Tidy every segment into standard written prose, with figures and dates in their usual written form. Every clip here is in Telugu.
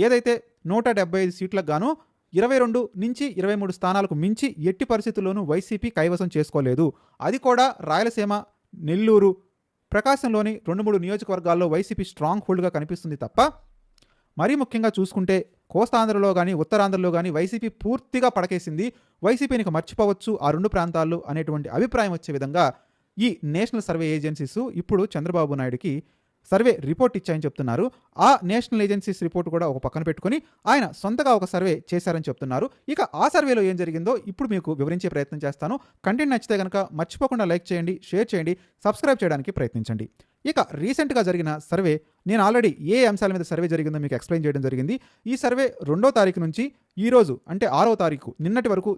ఏదైతే 175 సీట్లకు గాను 22-23 స్థానాలకు మించి ఎట్టి పరిస్థితుల్లోనూ వైసీపీ కైవసం చేసుకోలేదు. అది కూడా రాయలసీమ, నెల్లూరు, ప్రకాశంలోని 2-3 నియోజకవర్గాల్లో వైసీపీ స్ట్రాంగ్ హోల్డ్గా కనిపిస్తుంది తప్ప మరీ ముఖ్యంగా చూసుకుంటే కోస్తాంధ్రలో కానీ ఉత్తరాంధ్రలో కానీ వైసీపీ పూర్తిగా పడకేసింది. వైసీపీని మర్చిపోవచ్చు ఆ 2 ప్రాంతాల్లో అనేటువంటి అభిప్రాయం వచ్చే విధంగా ఈ నేషనల్ సర్వే ఏజెన్సీస్ ఇప్పుడు చంద్రబాబు నాయుడుకి సర్వే రిపోర్ట్ ఇచ్చాయని చెప్తున్నారు. ఆ నేషనల్ ఏజెన్సీస్ రిపోర్ట్ కూడా ఒక పక్కన పెట్టుకుని ఆయన సొంతగా ఒక సర్వే చేశారని చెప్తున్నారు. ఇక ఆ సర్వేలో ఏం జరిగిందో ఇప్పుడు మీకు వివరించే ప్రయత్నం చేస్తాను. కంటెంట్ నచ్చితే కనుక మర్చిపోకుండా లైక్ చేయండి, షేర్ చేయండి, సబ్స్క్రైబ్ చేయడానికి ప్రయత్నించండి. ఇక రీసెంట్గా జరిగిన సర్వే, నేను ఆల్రెడీ ఏ అంశాల మీద సర్వే జరిగిందో మీకు ఎక్స్ప్లెయిన్ చేయడం జరిగింది. ఈ సర్వే 2వ తారీఖు నుంచి ఈరోజు అంటే 6వ తారీఖు నిన్నటి వరకు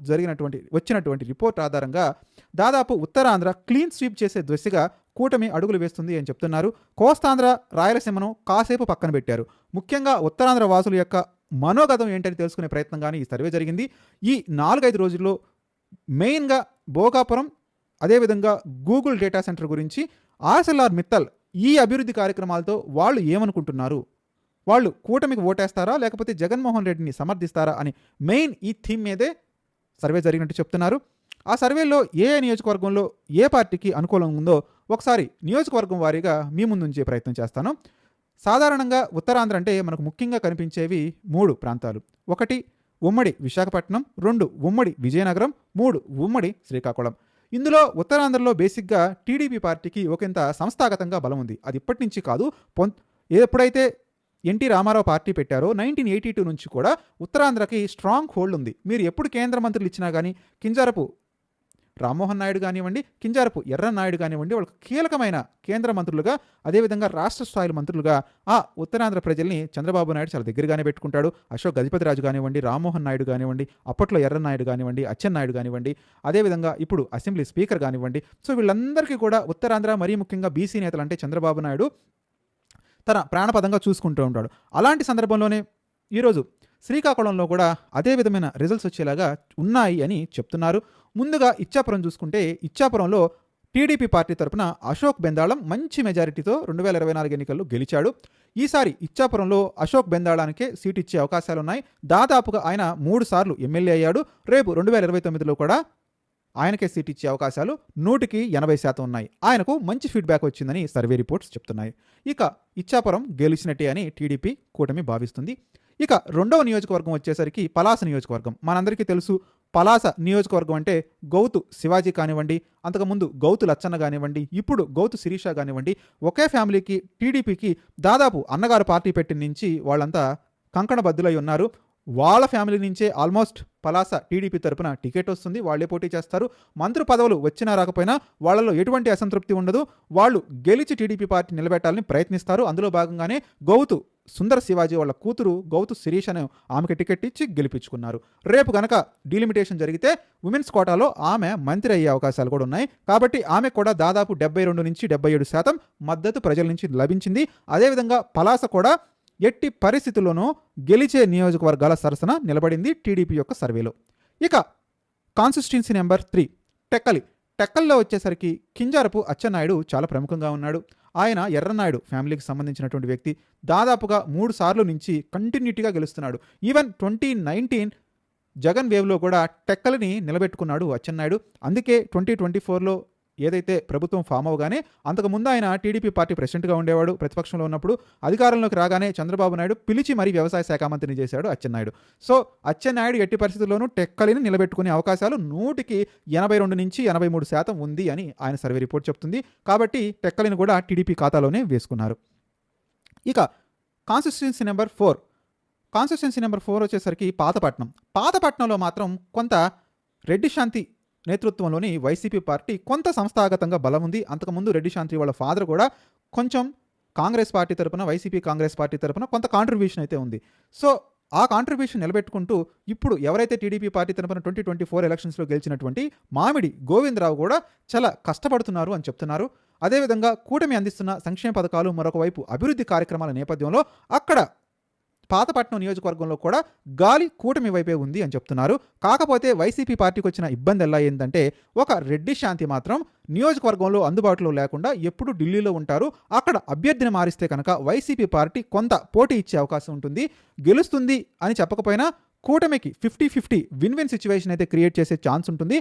వచ్చినటువంటి రిపోర్ట్ ఆధారంగా దాదాపు ఉత్తరాంధ్ర క్లీన్ స్వీప్ చేసే దిశగా కూటమి అడుగులు వేస్తుంది అని చెప్తున్నారు. కోస్తాంధ్ర, రాయలసీమను కాసేపు పక్కన పెట్టారు. ముఖ్యంగా ఉత్తరాంధ్ర వాసుల యొక్క మనోగతం ఏంటని తెలుసుకునే ప్రయత్నంగానే ఈ సర్వే జరిగింది. ఈ 4-5 రోజుల్లో మెయిన్గా భోగాపురం, అదేవిధంగా గూగుల్ డేటా సెంటర్ గురించి, ఆర్సెల్ఆర్ మిత్తల్ ఈ అభివృద్ధి కార్యక్రమాలతో వాళ్ళు ఏమనుకుంటున్నారు, వాళ్ళు కూటమికి ఓటేస్తారా లేకపోతే జగన్మోహన్ రెడ్డిని సమర్థిస్తారా అని మెయిన్ ఈ థీమ్ మీదే సర్వే జరిగినట్టు చెప్తున్నారు. ఆ సర్వేలో ఏ నియోజకవర్గంలో ఏ పార్టీకి అనుకూలంగా ఉందో ఒకసారి నియోజకవర్గం వారీగా మీ ముందు ఉంచే ప్రయత్నం చేస్తాను. సాధారణంగా ఉత్తరాంధ్ర అంటే మనకు ముఖ్యంగా కనిపించేవి 3 ప్రాంతాలు. 1 ఉమ్మడి విశాఖపట్నం, 2 ఉమ్మడి విజయనగరం, 3 ఉమ్మడి శ్రీకాకుళం. ఇందులో ఉత్తరాంధ్రలో బేసిక్గా టీడీపీ పార్టీకి ఒకంత సంస్థాగతంగా బలం ఉంది. అది ఇప్పటి నుంచి కాదు, ఎప్పుడైతే ఎన్టీ రామారావు పార్టీ పెట్టారో 1982 నుంచి కూడా ఉత్తరాంధ్రకి స్ట్రాంగ్ హోల్డ్ ఉంది. మీరు ఎప్పుడు కేంద్ర మంత్రులు ఇచ్చినా కానీ కింజారపు రామ్మోహన్ నాయుడు కానివ్వండి, కింజారపు ఎర్రన్నాయుడు కానివ్వండి, వాళ్ళకు కీలకమైన కేంద్ర మంత్రులుగా, అదేవిధంగా రాష్ట్ర స్థాయి మంత్రులుగా ఆ ఉత్తరాంధ్ర ప్రజల్ని చంద్రబాబు నాయుడు చాలా దగ్గరగానే పెట్టుకుంటాడు. అశోక్ గజపతిరాజు కానివ్వండి, రామ్మోహన్ నాయుడు కానివ్వండి, అప్పట్లో ఎర్రన్నాయుడు కానివ్వండి, అచ్చెన్నాయుడు కానివ్వండి, అదేవిధంగా ఇప్పుడు అసెంబ్లీ స్పీకర్ కానివ్వండి. సో వీళ్ళందరికీ కూడా ఉత్తరాంధ్ర, మరీ ముఖ్యంగా బీసీ నేతలు అంటే చంద్రబాబు నాయుడు తన ప్రాణపదంగా చూసుకుంటూ ఉంటాడు. అలాంటి సందర్భంలోనే ఈరోజు శ్రీకాకుళంలో కూడా అదే విధమైన రిజల్ట్స్ వచ్చేలాగా ఉన్నాయి అని చెప్తున్నారు. ముందుగా ఇచ్చాపురం చూసుకుంటే, ఇచ్చాపురంలో టీడీపీ పార్టీ తరపున అశోక్ బెందాళం మంచి మెజారిటీతో 2024 ఎన్నికల్లో గెలిచాడు. ఈసారి ఇచ్చాపురంలో అశోక్ బెందాళానికే సీటు ఇచ్చే అవకాశాలున్నాయి. దాదాపుగా ఆయన 3 సార్లు ఎమ్మెల్యే అయ్యాడు. రేపు 2029లో కూడా ఆయనకే సీట్ ఇచ్చే అవకాశాలు 100% ఉన్నాయి. ఆయనకు మంచి ఫీడ్బ్యాక్ వచ్చిందని సర్వే రిపోర్ట్స్ చెప్తున్నాయి. ఇక ఇచ్చాపురం గెలిచినట్టే అని టీడీపీ కూటమి భావిస్తుంది. ఇక 2వ నియోజకవర్గం వచ్చేసరికి పలాస నియోజకవర్గం. మనందరికీ తెలుసు, పలాస నియోజకవర్గం అంటే గౌతు శివాజీ కానివ్వండి, అంతకుముందు గౌతు లచ్చన్న కానివ్వండి, ఇప్పుడు గౌతు శిరీష కానివ్వండి, ఒకే ఫ్యామిలీకి టీడీపీకి దాదాపు అన్నగారు పార్టీ పెట్టిన నుంచి వాళ్ళంతా కంకణబద్దులై ఉన్నారు. వాళ్ళ ఫ్యామిలీ నుంచే ఆల్మోస్ట్ పలాస టీడీపీ తరపున టికెట్ వస్తుంది, వాళ్లే పోటీ చేస్తారు. మంత్రి పదవులు వచ్చినా రాకపోయినా వాళ్ళలో ఎటువంటి అసంతృప్తి ఉండదు. వాళ్ళు గెలిచి టీడీపీ పార్టీ నిలబెట్టాలని ప్రయత్నిస్తారు. అందులో భాగంగానే గౌతు సుందర శివాజీ వాళ్ళ కూతురు గౌతు శిరీష్ అనే ఆమెకి టికెట్ ఇచ్చి గెలిపించుకున్నారు. రేపు కనుక డీలిమిటేషన్ జరిగితే ఉమెన్స్ కోటాలో ఆమె మంత్రి అయ్యే అవకాశాలు కూడా ఉన్నాయి. కాబట్టి ఆమె కూడా దాదాపు 72-77% మద్దతు ప్రజల నుంచి లభించింది. అదేవిధంగా పలాస కూడా ఎట్టి పరిస్థితుల్లోనూ గెలిచే నియోజకవర్గాల సరసన నిలబడింది టీడీపీ యొక్క సర్వేలో. ఇక కాన్స్టిట్యున్సీ నెంబర్ 3 టెక్కల్లో వచ్చేసరికి కింజారపు అచ్చెన్నాయుడు చాలా ప్రముఖంగా ఉన్నాడు. ఆయన ఎర్రన్నాయుడు ఫ్యామిలీకి సంబంధించినటువంటి వ్యక్తి. దాదాపుగా 3 సార్లు నుంచి కంటిన్యూటీగా గెలుస్తున్నాడు. ఈవెన్ 2019 జగన్ వేవ్లో కూడా టెక్కల్ని నిలబెట్టుకున్నాడు అచ్చెన్నాయుడు. అందుకే 2024లో ఏదైతే ప్రభుత్వం ఫామ్ అవగానే, అంతకుముందు ఆయన టీడీపీ పార్టీ ప్రెసిడెంట్గా ఉండేవాడు ప్రతిపక్షంలో ఉన్నప్పుడు. అధికారంలోకి రాగానే చంద్రబాబు నాయుడు పిలిచి మరీ వ్యవసాయ శాఖ మంత్రిని చేశాడు అచ్చెన్నాయుడు. సో అచ్చెన్నాయుడు ఎట్టి పరిస్థితుల్లోనూ టెక్కలిని నిలబెట్టుకునే అవకాశాలు 182-83% ఉంది అని ఆయన సర్వే రిపోర్ట్ చెప్తుంది. కాబట్టి టెక్కలిని కూడా టీడీపీ ఖాతాలోనే వేసుకున్నారు. ఇక కాన్స్టిట్యున్సీ నెంబర్ 4 వచ్చేసరికి పాతపట్నంలో మాత్రం కొంత రెడ్డి శాంతి నేతృత్వంలోని వైసీపీ పార్టీ కొంత సంస్థాగతంగా బలం ఉంది. అంతకుముందు రెడ్డి శాంతి వాళ్ళ ఫాదర్ కూడా కొంచెం కాంగ్రెస్ పార్టీ తరపున, వైసీపీ కాంగ్రెస్ పార్టీ తరపున కొంత కాంట్రిబ్యూషన్ అయితే ఉంది. సో ఆ కాంట్రిబ్యూషన్ నిలబెట్టుకుంటూ ఇప్పుడు ఎవరైతే టీడీపీ పార్టీ తరపున 2024 ఎలక్షన్స్లో గెలిచినటువంటి మామిడి గోవిందరావు కూడా చాలా కష్టపడుతున్నారు అని చెప్తున్నారు. అదేవిధంగా కూటమి అందిస్తున్న సంక్షేమ పథకాలు, మరొక వైపు అభివృద్ధి కార్యక్రమాల నేపథ్యంలో అక్కడ పాతపట్నం నియోజకవర్గంలో కూడా గాలి కూటమి వైపే ఉంది అని చెప్తున్నారు. కాకపోతే వైసీపీ పార్టీకి వచ్చిన ఇబ్బంది ఎలా ఏంటంటే, ఒక రెడ్డి శాంతి మాత్రం నియోజకవర్గంలో అందుబాటులో లేకుండా ఎప్పుడు ఢిల్లీలో ఉంటారు. అక్కడ అభ్యర్థిని మారిస్తే కనుక వైసీపీ పార్టీ కొంత పోటీ ఇచ్చే అవకాశం ఉంటుంది. గెలుస్తుంది అని చెప్పకపోయినా కూటమికి 50-50 విన్ సిచ్యువేషన్ అయితే క్రియేట్ చేసే ఛాన్స్ ఉంటుంది.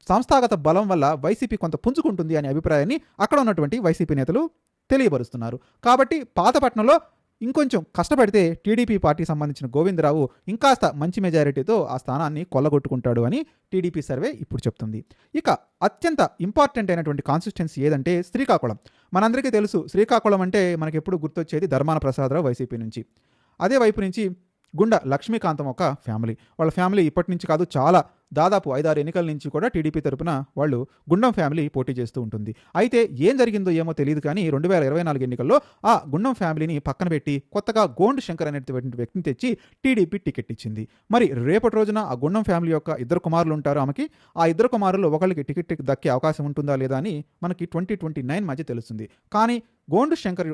సంస్థాగత బలం వల్ల వైసీపీ కొంత పుంజుకుంటుంది అనే అభిప్రాయాన్ని అక్కడ ఉన్నటువంటి వైసీపీ నేతలు తెలియపరుస్తున్నారు. కాబట్టి పాతపట్నంలో ఇంకొంచెం కష్టపడితే టీడీపీ పార్టీకి సంబంధించిన గోవిందరావు ఇంకాస్త మంచి మెజారిటీతో ఆ స్థానాన్ని కొల్లగొట్టుకుంటాడు అని టీడీపీ సర్వే ఇప్పుడు చెప్తుంది. ఇక అత్యంత ఇంపార్టెంట్ అయినటువంటి కాన్స్టిట్యున్సీ ఏదంటే శ్రీకాకుళం. మనందరికీ తెలుసు, శ్రీకాకుళం అంటే మనకి ఎప్పుడు గుర్తొచ్చేది ధర్మాన ప్రసాదరావు వైసీపీ నుంచి. అదే వైపు నుంచి గుండా లక్ష్మీకాంతం ఒక ఫ్యామిలీ. వాళ్ళ ఫ్యామిలీ ఇప్పటి నుంచి కాదు, చాలా దాదాపు 5-6 ఎన్నికల నుంచి కూడా టీడీపీ తరపున వాళ్ళు గుండం ఫ్యామిలీ పోటీ చేస్తూ ఉంటుంది. అయితే ఏం జరిగిందో ఏమో తెలియదు కానీ 2024 ఎన్నికల్లో ఆ గుండం ఫ్యామిలీని పక్కన పెట్టి కొత్తగా గోండు శంకర్ అనేటువంటి వ్యక్తిని తెచ్చి టీడీపీ టికెట్ ఇచ్చింది. మరి రేపటి రోజున ఆ గుండం ఫ్యామిలీ యొక్క 2 కుమారులు ఉంటారు ఆమెకి. ఆ 2 కుమారులు ఒకరికి టికెట్ దక్కే అవకాశం ఉంటుందా లేదా అని మనకి 2029 మధ్య తెలుస్తుంది. కానీ గోండు శంకర్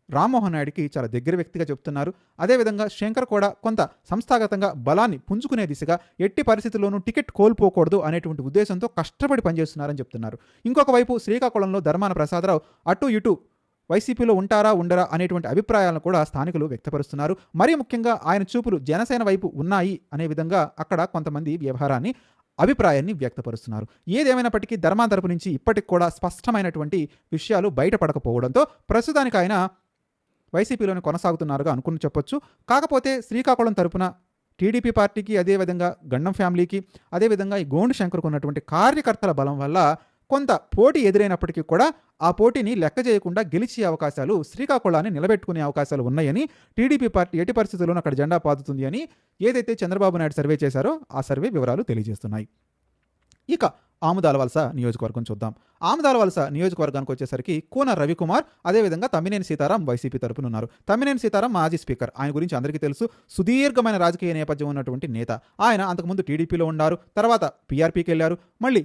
రామ్మోహన్ నాయుడికి చాలా దగ్గర వ్యక్తిగా చెప్తున్నారు. అదేవిధంగా శంకర్ కూడా కొంత సంస్థాగతంగా బలాన్ని పుంజుకునే దిశగా ఎట్టి పరిస్థితుల్లోనూ టికెట్ కోల్పోకూడదు అనేటువంటి ఉద్దేశంతో కష్టపడి పనిచేస్తున్నారని చెప్తున్నారు. ఇంకొక వైపు శ్రీకాకుళంలో ధర్మాన ప్రసాదరావు అటు ఇటు వైసీపీలో ఉంటారా ఉండరా అనేటువంటి అభిప్రాయాలను కూడా స్థానికులు వ్యక్తపరుస్తున్నారు. మరీ ముఖ్యంగా ఆయన చూపులు జనసేన వైపు ఉన్నాయి అనే విధంగా అక్కడ కొంతమంది వ్యవహారాన్ని అభిప్రాయాన్ని వ్యక్తపరుస్తున్నారు. ఏదేమైనప్పటికీ ధర్మాన తరపు నుంచి ఇప్పటికి కూడా స్పష్టమైనటువంటి విషయాలు బయటపడకపోవడంతో ప్రస్తుతానికి ఆయన వైసీపీలోనే కొనసాగుతున్నారుగా అనుకుని చెప్పొచ్చు. కాకపోతే శ్రీకాకుళం తరపున టీడీపీ పార్టీకి, అదేవిధంగా గండం ఫ్యామిలీకి, అదేవిధంగా ఈ గోండు శంకర్కు ఉన్నటువంటి కార్యకర్తల బలం వల్ల కొంత పోటీ ఎదురైనప్పటికీ కూడా ఆ పోటీని లెక్క చేయకుండా గెలిచే అవకాశాలు, శ్రీకాకుళాన్ని నిలబెట్టుకునే అవకాశాలు ఉన్నాయని టీడీపీ పార్టీ ఎట్టి పరిస్థితుల్లోనూ అక్కడ జెండా పాతుతుంది అని ఏదైతే చంద్రబాబు నాయుడు సర్వే చేశారో ఆ సర్వే వివరాలు తెలియజేస్తున్నాయి. ఇక ఆముదాల వలస నియోజకవర్గం చూద్దాం. ఆముదాల వలస నియోజకవర్గానికి వచ్చేసరికి కూన రవికుమార్, అదేవిధంగా తమ్మినేని సీతారాం వైసీపీ తరపున ఉన్నారు. తమ్మినేని సీతారాం మాజీ స్పీకర్. ఆయన గురించి అందరికీ తెలుసు. సుదీర్ఘమైన రాజకీయ నేపథ్యం ఉన్నటువంటి నేత. ఆయన అంతకుముందు టీడీపీలో ఉన్నారు, తర్వాత పీఆర్పీకి వెళ్ళారు, మళ్ళీ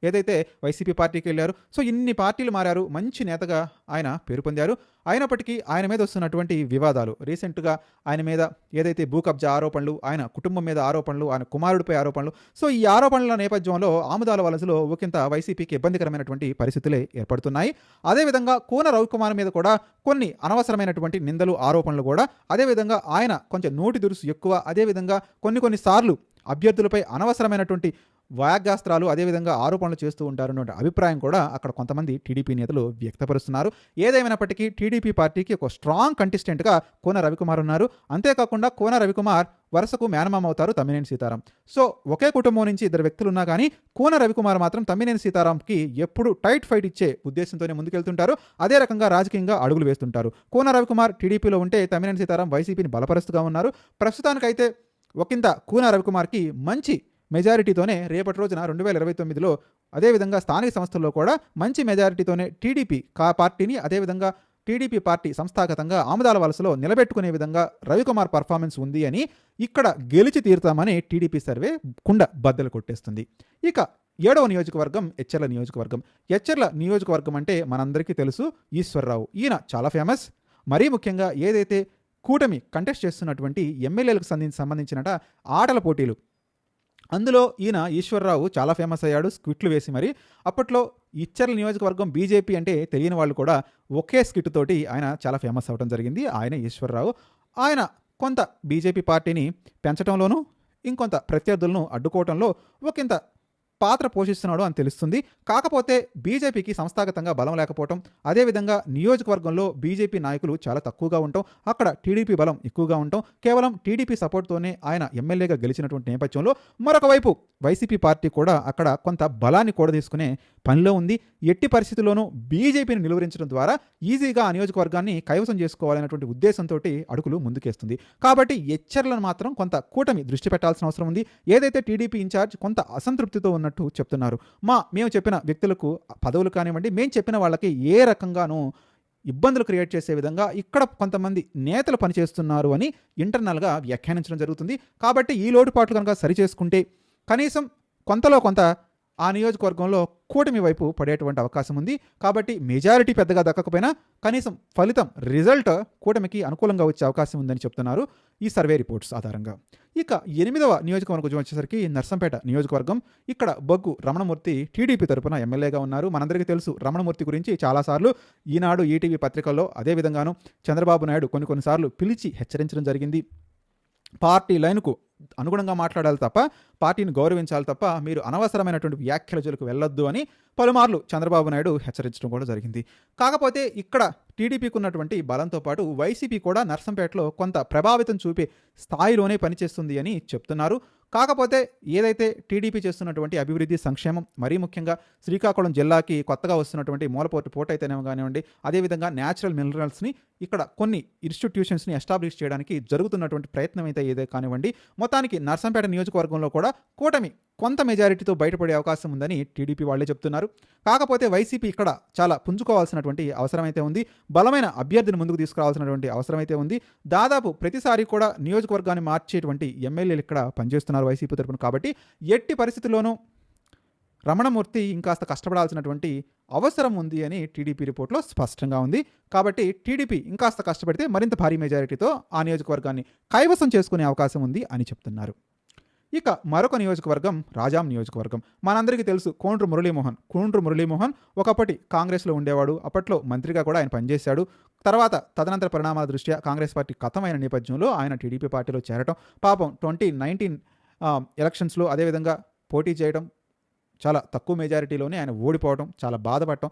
ఏదైతే వైసీపీ పార్టీకి వెళ్ళారు. సో ఇన్ని పార్టీలు మారారు, మంచి నేతగా ఆయన పేరు పొందారు. అయినప్పటికీ ఆయన మీద వస్తున్నటువంటి వివాదాలు, రీసెంట్గా ఆయన మీద ఏదైతే భూ కబ్జా ఆరోపణలు, ఆయన కుటుంబం మీద ఆరోపణలు, ఆయన కుమారుడిపై ఆరోపణలు, సో ఈ ఆరోపణల నేపథ్యంలో ఆముదాల వలసలో ఒకంత వైసీపీకి ఇబ్బందికరమైనటువంటి పరిస్థితులే ఏర్పడుతున్నాయి. అదేవిధంగా కూన రవికుమార్ మీద కూడా కొన్ని అనవసరమైనటువంటి నిందలు, ఆరోపణలు కూడా, అదేవిధంగా ఆయన కొంచెం నోటి దురుసు ఎక్కువ, అదేవిధంగా కొన్ని అభ్యర్థులపై అనవసరమైనటువంటి వాగ్యాస్త్రాలు, అదేవిధంగా ఆరోపణలు చేస్తూ ఉంటారన్న అభిప్రాయం కూడా అక్కడ కొంతమంది టీడీపీ నేతలు వ్యక్తపరుస్తున్నారు. ఏదేమైనప్పటికీ టీడీపీ పార్టీకి ఒక స్ట్రాంగ్ కంటెస్టెంట్గా కోన రవికుమార్ ఉన్నారు. అంతేకాకుండా కోన రవికుమార్ వరుసకు మేనమామ అవుతారు తమ్మినేని సీతారాం. సో ఒకే కుటుంబం నుంచి 2 వ్యక్తులు ఉన్నా కానీ కోన రవికుమార్ మాత్రం తమ్మినేని సీతారాంకి ఎప్పుడు టైట్ ఫైట్ ఇచ్చే ఉద్దేశంతోనే ముందుకెళ్తుంటారు. అదే రకంగా రాజకీయంగా అడుగులు వేస్తుంటారు. కోన రవికుమార్ టీడీపీలో ఉంటే తమ్మినేని సీతారాం వైసీపీని బలపరుస్తూగా ఉన్నారు. ప్రస్తుతానికైతే ఒకంత కోన రవికుమార్కి మంచి మెజారిటీతోనే రేపటి రోజున 2029లో అదేవిధంగా స్థానిక సంస్థల్లో కూడా మంచి మెజారిటీతోనే టీడీపీ పార్టీని, అదేవిధంగా టీడీపీ పార్టీ సంస్థాగతంగా ఆముదాల వలసలో నిలబెట్టుకునే విధంగా రవికుమార్ పర్ఫార్మెన్స్ ఉంది అని, ఇక్కడ గెలిచి తీరుతామని టీడీపీ సర్వే కుండ బద్దలు కొట్టేస్తుంది. ఇక 7వ నియోజకవర్గం ఎచ్చెర్ల నియోజకవర్గం. ఎచ్చెర్ల నియోజకవర్గం అంటే మనందరికీ తెలుసు, ఈశ్వర్రావు. ఈయన చాలా ఫేమస్. మరీ ముఖ్యంగా ఏదైతే కూటమి కంటెస్ట్ చేస్తున్నటువంటి ఎమ్మెల్యేలకు సంబంధించినట ఆటల పోటీలు, అందులో ఈయన ఈశ్వర్రావు చాలా ఫేమస్ అయ్యాడు స్క్విట్లు వేసి. మరి అప్పట్లో ఇచ్చెర్ల నియోజకవర్గం బీజేపీ అంటే తెలియని వాళ్ళు కూడా ఒకే స్కిట్ తోటి ఆయన చాలా ఫేమస్ అవ్వడం జరిగింది. ఆయన ఈశ్వర్రావు. ఆయన కొంత బీజేపీ పార్టీని పెంచడంలోనూ, ఇంకొంత ప్రత్యర్థులను అడ్డుకోవడంలో ఒకంత పాత్ర పోషిస్తున్నాడు అని తెలుస్తుంది. కాకపోతే బీజేపీకి సంస్థాగతంగా బలం లేకపోవటం, అదేవిధంగా నియోజకవర్గంలో బీజేపీ నాయకులు చాలా తక్కువగా ఉండటం, అక్కడ టీడీపీ బలం ఎక్కువగా ఉండటం, కేవలం టీడీపీ సపోర్ట్తోనే ఆయన ఎమ్మెల్యేగా గెలిచినటువంటి నేపథ్యంలో మరొక వైపు వైసీపీ పార్టీ కూడా అక్కడ కొంత బలాన్ని కూడా తీసుకునే పనిలో ఉంది. ఎట్టి పరిస్థితుల్లోనూ బీజేపీని నిలువరించడం ద్వారా ఈజీగా ఆ నియోజకవర్గాన్ని కైవసం చేసుకోవాలనేటువంటి ఉద్దేశంతో అడుగులు ముందుకేస్తుంది. కాబట్టి ఎచ్చెర్లను మాత్రం కొంత కూటమి దృష్టి పెట్టాల్సిన అవసరం ఉంది. ఏదైతే టీడీపీ ఇన్ఛార్జ్ కొంత అసంతృప్తితో ఉన్నట్టు చెప్తున్నారు. మేము చెప్పిన వ్యక్తులకు పదవులు కానివ్వండి, మేము చెప్పిన వాళ్ళకి ఏ రకంగానూ ఇబ్బందులు క్రియేట్ చేసే విధంగా ఇక్కడ కొంతమంది నేతలు పనిచేస్తున్నారు అని ఇంటర్నల్గా వ్యాఖ్యానించడం జరుగుతుంది. కాబట్టి ఈ లోటుపాట్లు కనుక సరిచేసుకుంటే కనీసం కొంతలో కొంత ఆ నియోజకవర్గంలో కూటమి వైపు పడేటువంటి అవకాశం ఉంది. కాబట్టి మెజారిటీ పెద్దగా దక్కకపోయినా కనీసం ఫలితం రిజల్ట్ కూటమికి అనుకూలంగా వచ్చే అవకాశం ఉందని చెప్తున్నారు ఈ సర్వే రిపోర్ట్స్ ఆధారంగా. ఇక 8వ నియోజకవర్గం వచ్చేసరికి నర్సంపేట నియోజకవర్గం. ఇక్కడ బొగ్గు రమణమూర్తి టీడీపీ తరపున ఎమ్మెల్యేగా ఉన్నారు. మనందరికీ తెలుసు రమణమూర్తి గురించి చాలాసార్లు ఈనాడు, ఈటీవీ పత్రికల్లో అదేవిధంగాను చంద్రబాబు నాయుడు కొన్నిసార్లు పిలిచి హెచ్చరించడం జరిగింది. పార్టీ లైన్కు అనుగుణంగా మాట్లాడాలి తప్ప, పార్టీని గౌరవించాలి తప్ప మీరు అనవసరమైనటువంటి వ్యాఖ్యల జోలికి వెళ్ళొద్దు అని పలుమార్లు చంద్రబాబు నాయుడు హెచ్చరించడం కూడా జరిగింది. కాకపోతే ఇక్కడ టీడీపీకి ఉన్నటువంటి బలంతో పాటు వైసీపీ కూడా నర్సంపేటలో కొంత ప్రభావితం చూపే స్థాయిలోనే పనిచేస్తుంది అని చెప్తున్నారు. కాకపోతే ఏదైతే టీడీపీ చేస్తున్నటువంటి అభివృద్ధి, సంక్షేమం, మరీ ముఖ్యంగా శ్రీకాకుళం జిల్లాకి కొత్తగా వస్తున్నటువంటి మూలపోర్టు పోర్ట్ అయితేనేమో కానివ్వండి, అదేవిధంగా న్యాచురల్ మినరల్స్ని ఇక్కడ కొన్ని ఇన్స్టిట్యూషన్స్ని ఎస్టాబ్లిష్ చేయడానికి జరుగుతున్నటువంటి ప్రయత్నం అయితే ఏదే కానివ్వండి, మొత్తానికి నర్సంపేట నియోజకవర్గంలో కూడా కూటమి కొంత మెజారిటీతో బయటపడే అవకాశం ఉందని టీడీపీ వాళ్ళే చెప్తున్నారు. కాకపోతే వైసీపీ ఇక్కడ చాలా పుంజుకోవాల్సినటువంటి అవసరమైతే ఉంది. బలమైన అభ్యర్థిని ముందుకు తీసుకురావాల్సినటువంటి అవసరమైతే ఉంది. దాదాపు ప్రతిసారి కూడా నియోజకవర్గాన్ని మార్చేటువంటి ఎమ్మెల్యేలు ఇక్కడ పనిచేస్తున్నారు వైసీపీ తరపున. కాబట్టి ఎట్టి పరిస్థితుల్లోనూ రమణమూర్తి ఇంకాస్త కష్టపడాల్సినటువంటి అవసరం ఉంది అని టీడీపీ రిపోర్ట్లో స్పష్టంగా ఉంది. కాబట్టి టీడీపీ ఇంకాస్త కష్టపడితే మరింత భారీ మెజారిటీతో ఆ నియోజకవర్గాన్ని కైవసం చేసుకునే అవకాశం ఉంది అని చెప్తున్నారు. ఇక మరొక నియోజకవర్గం రాజాం నియోజకవర్గం. మనందరికీ తెలుసు కోండ్రు మురళీమోహన్ ఒకప్పటి కాంగ్రెస్లో ఉండేవాడు. అప్పట్లో మంత్రిగా కూడా ఆయన పనిచేశాడు. తర్వాత తదనంతర పరిణామాల దృష్ట్యా కాంగ్రెస్ పార్టీ ఖతమైన నేపథ్యంలో ఆయన టీడీపీ పార్టీలో చేరటం, పాపం 2019 ఎలక్షన్స్లో అదేవిధంగా పోటీ చేయడం, చాలా తక్కువ మెజారిటీలోనే ఆయన ఓడిపోవడం, చాలా బాధపడటం,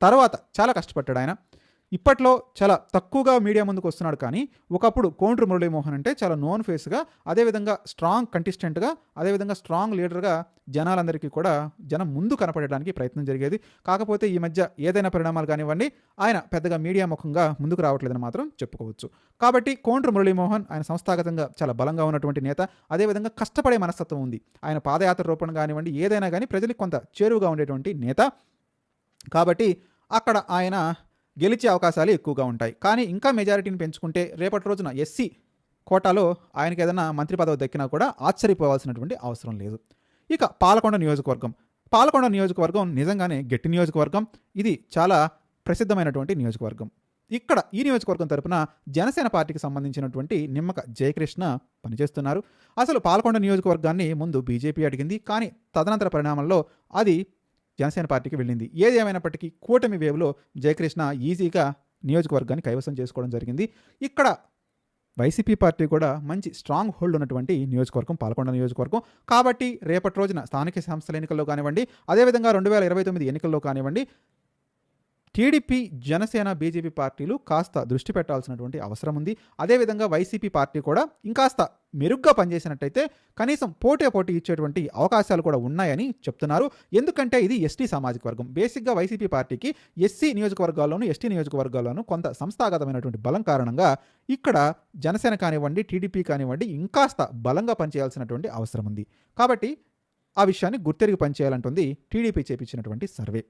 తర్వాత చాలా కష్టపడ్డాడు ఆయన. ఇప్పట్లో చాలా తక్కువగా మీడియా ముందుకు వస్తున్నాడు. కానీ ఒకప్పుడు కోండ్రు మురళీమోహన్ అంటే చాలా నోన్ ఫేస్గా, అదేవిధంగా స్ట్రాంగ్ కంటెస్టెంట్గా, అదేవిధంగా స్ట్రాంగ్ లీడర్గా జనాలందరికీ కూడా జనం ముందు కనపడడానికి ప్రయత్నం జరిగేది. కాకపోతే ఈ మధ్య ఏదైనా పరిణామాలు కానివ్వండి, ఆయన పెద్దగా మీడియా ముఖంగా ముందుకు రావట్లేదని మాత్రం చెప్పుకోవచ్చు. కాబట్టి కోండ్రు మురళీమోహన్ ఆయన సంస్థాగతంగా చాలా బలంగా ఉన్నటువంటి నేత, అదేవిధంగా కష్టపడే మనస్తత్వం ఉంది. ఆయన పాదయాత్ర రూపణ కానివ్వండి, ఏదైనా కానీ ప్రజలకు కొంత చేరువుగా ఉండేటువంటి నేత. కాబట్టి అక్కడ ఆయన గెలిచే అవకాశాలు ఎక్కువగా ఉంటాయి. కానీ ఇంకా మెజారిటీని పెంచుకుంటే రేపటి రోజున ఎస్సీ కోటాలో ఆయనకి ఏదైనా మంత్రి పదవి దక్కినా కూడా ఆశ్చర్యపోవాల్సినటువంటి అవసరం లేదు. ఇక పాలకొండ నియోజకవర్గం నిజంగానే గట్టి నియోజకవర్గం. ఇది చాలా ప్రసిద్ధమైనటువంటి నియోజకవర్గం. ఇక్కడ ఈ నియోజకవర్గం తరపున జనసేన పార్టీకి సంబంధించినటువంటి నిమ్మక జయకృష్ణ పనిచేస్తున్నారు. అసలు పాలకొండ నియోజకవర్గాన్ని ముందు బీజేపీ అడిగింది. కానీ తదనంతర పరిణామంలో అది జనసేన పార్టీకి వెళ్ళింది. ఏది ఏమైనప్పటికీ కూటమి వేవ్లో జయకృష్ణ ఈజీగా నియోజకవర్గాన్ని కైవసం చేసుకోవడం జరిగింది. ఇక్కడ వైసీపీ పార్టీ కూడా మంచి స్ట్రాంగ్ హోల్డ్ ఉన్నటువంటి నియోజకవర్గం పాలకొండ నియోజకవర్గం. కాబట్టి రేపటి రోజున స్థానిక సంస్థల ఎన్నికల్లో కానివ్వండి, అదేవిధంగా 2029 ఎన్నికల్లో కానివ్వండి, టీడీపీ, జనసేన, బీజేపీ పార్టీలు కాస్త దృష్టి పెట్టాల్సినటువంటి అవసరం ఉంది. అదేవిధంగా వైసీపీ పార్టీ కూడా ఇంకాస్త మెరుగ్గా పనిచేసినట్టయితే కనీసం పోటీ ఇచ్చేటువంటి అవకాశాలు కూడా ఉన్నాయని చెప్తున్నారు. ఎందుకంటే ఇది ఎస్టీ సామాజిక వర్గం. బేసిక్గా వైసీపీ పార్టీకి ఎస్సీ నియోజకవర్గాల్లోనూ, ఎస్టీ నియోజకవర్గాల్లోనూ కొంత సంస్థాగతమైనటువంటి బలం కారణంగా ఇక్కడ జనసేన కానివ్వండి, టీడీపీ కానివ్వండి ఇంకాస్త బలంగా పనిచేయాల్సినటువంటి అవసరం ఉంది. కాబట్టి ఆ విషయాన్ని గుర్తెరిగి పనిచేయాలంటుంది టీడీపీ చేపించినటువంటి సర్వే.